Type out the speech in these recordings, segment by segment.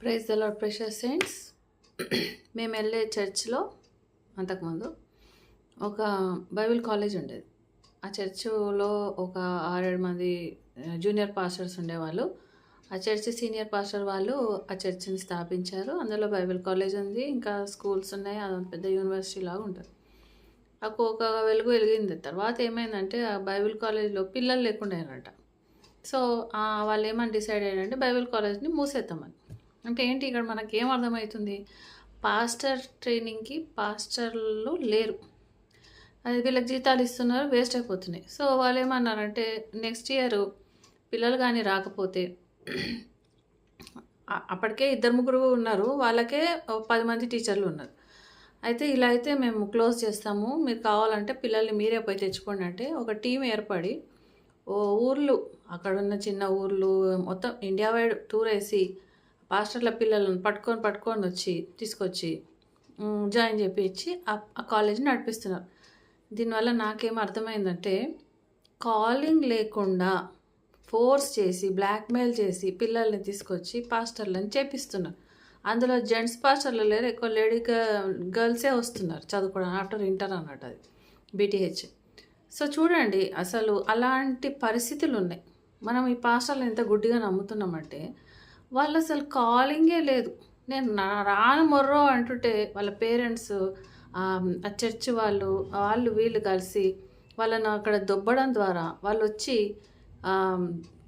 Praise the lord precious saints. మేము వెళ్ళే చర్చ్లో అంతకుముందు ఒక బైబిల్ కాలేజ్ ఉండేది. ఆ చర్చిలో ఒక 6-7 మంది జూనియర్ పాస్టర్స్ ఉండేవాళ్ళు. ఆ చర్చి సీనియర్ పాస్టర్ వాళ్ళు ఆ చర్చిని స్థాపించారు. అందులో బైబిల్ కాలేజ్ ఉంది, ఇంకా స్కూల్స్ ఉన్నాయి. అదొక పెద్ద యూనివర్సిటీ లాగా ఉంటుంది. ఒక వెలుగు వెలిగింది. తర్వాత ఏమైందంటే ఆ బైబిల్ కాలేజ్లో పిల్లలు లేకుండానంట. సో వాళ్ళు ఏమని డిసైడ్ అయ్యారంటే బైబిల్ కాలేజ్ని మూసేద్దామని. అంటే ఏంటి, ఇక్కడ మనకి ఏం అర్థమవుతుంది, పాస్టర్ ట్రైనింగ్కి పాస్టర్లు లేరు, అది వీళ్ళకి జీతాలు ఇస్తున్నారు, వేస్ట్ అయిపోతున్నాయి. సో వాళ్ళు ఏమన్నారంటే నెక్స్ట్ ఇయర్ పిల్లలు కానీ రాకపోతే అప్పటికే 2-3 ఉన్నారు, వాళ్ళకే 10 మంది టీచర్లు ఉన్నారు. అయితే ఇలా అయితే మేము క్లోజ్ చేస్తాము, మీరు కావాలంటే పిల్లల్ని మీరే పోయి తెచ్చుకోండి అంటే ఒక టీం ఏర్పడి ఊర్లు, అక్కడున్న చిన్న ఊర్లు మొత్తం ఇండియా వైడ్ టూర్ వేసి పాస్టర్ల పిల్లలను పట్టుకొని తీసుకొచ్చి జాయిన్ చేయించి ఆ కాలేజీని నడిపిస్తున్నారు. దీనివల్ల నాకేం అర్థమైందంటే కాలింగ్ లేకుండా ఫోర్స్ చేసి బ్లాక్మెయిల్ చేసి పిల్లల్ని తీసుకొచ్చి పాస్టర్లను చేపిస్తున్నారు. అందులో జెంట్స్ పాస్టర్లు లేరు, ఎక్కువ లేడీ గర్ల్సే వస్తున్నారు చదువుకోవడం ఆఫ్టర్ ఇంటర్ అన్నట్టు, అది బీటీహెచ్. సో చూడండి, అసలు అలాంటి పరిస్థితులు ఉన్నాయి. మనం ఈ పాస్టర్లు ఎంత గుడ్డిగా నమ్ముతున్నామంటే వాళ్ళు అసలు కాలింగే లేదు. నేను రాను మొర్రో అంటుంటే వాళ్ళ పేరెంట్స్, ఆ చర్చ్ వాళ్ళు వీళ్ళు కలిసి వాళ్ళను అక్కడ దొబ్బడం ద్వారా వాళ్ళు వచ్చి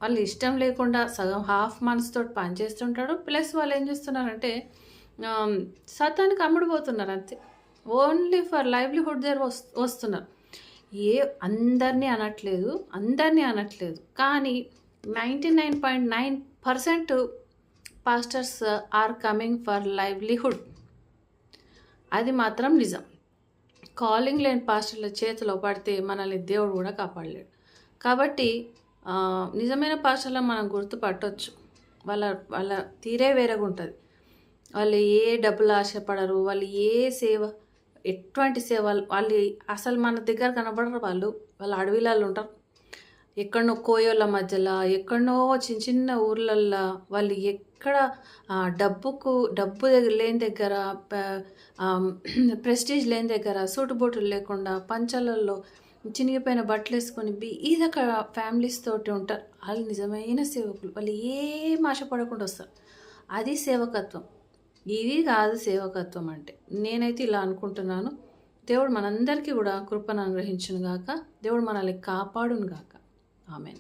వాళ్ళు ఇష్టం లేకుండా సగం హాఫ్ మంత్స్ తోటి పనిచేస్తుంటాడు. ప్లస్ వాళ్ళు ఏం చేస్తున్నారంటే సతానికి అమ్ముడుపోతున్నారు అంతే. ఓన్లీ ఫర్ లైవ్లీహుడ్ దగ్గర వస్తున్నారు. అందరినీ అనట్లేదు, కానీ 99.9% pastors are coming for livelihood. అది మాత్రం నిజం. కాలింగ్ లేని పాస్టర్ల చేతిలో పడితే మనల్ని దేవుడు కూడా కాపాడలేడు. కాబట్టి నిజమైన పాస్టర్లను మనం గుర్తుపట్టవచ్చు. వాళ్ళ తీరే వేరేగా ఉంటుంది. వాళ్ళు ఏ డబ్బులు ఆశపడరు, వాళ్ళు ఎటువంటి సేవ వాళ్ళు అసలు మన దగ్గర కనబడరు. వాళ్ళు అడవిలలో ఉంటారు, ఎక్కడనో కోయోళ్ళ మధ్యలో, ఎక్కడనో చిన్న ఊర్లల్లో. వాళ్ళు ఎక్కడ డబ్బు లేని దగ్గర, ప్రెస్టీజ్ లేని దగ్గర, సూటుబోటులు లేకుండా పంచలల్లో చినిగిపోయిన బట్టలు వేసుకొని బీద ఫ్యామిలీస్ తోటి ఉంటారు. వాళ్ళు నిజమైన సేవకులు. వాళ్ళు ఏం ఆశపడకుండా వస్తారు. అది సేవకత్వం. ఇది కాదు సేవకత్వం అంటే. నేనైతే ఇలా అనుకుంటున్నాను. దేవుడు మనందరికీ కూడా కృపను అనుగ్రహించును గాక. దేవుడు మనల్ని కాపాడును గాక. ఆమెన్.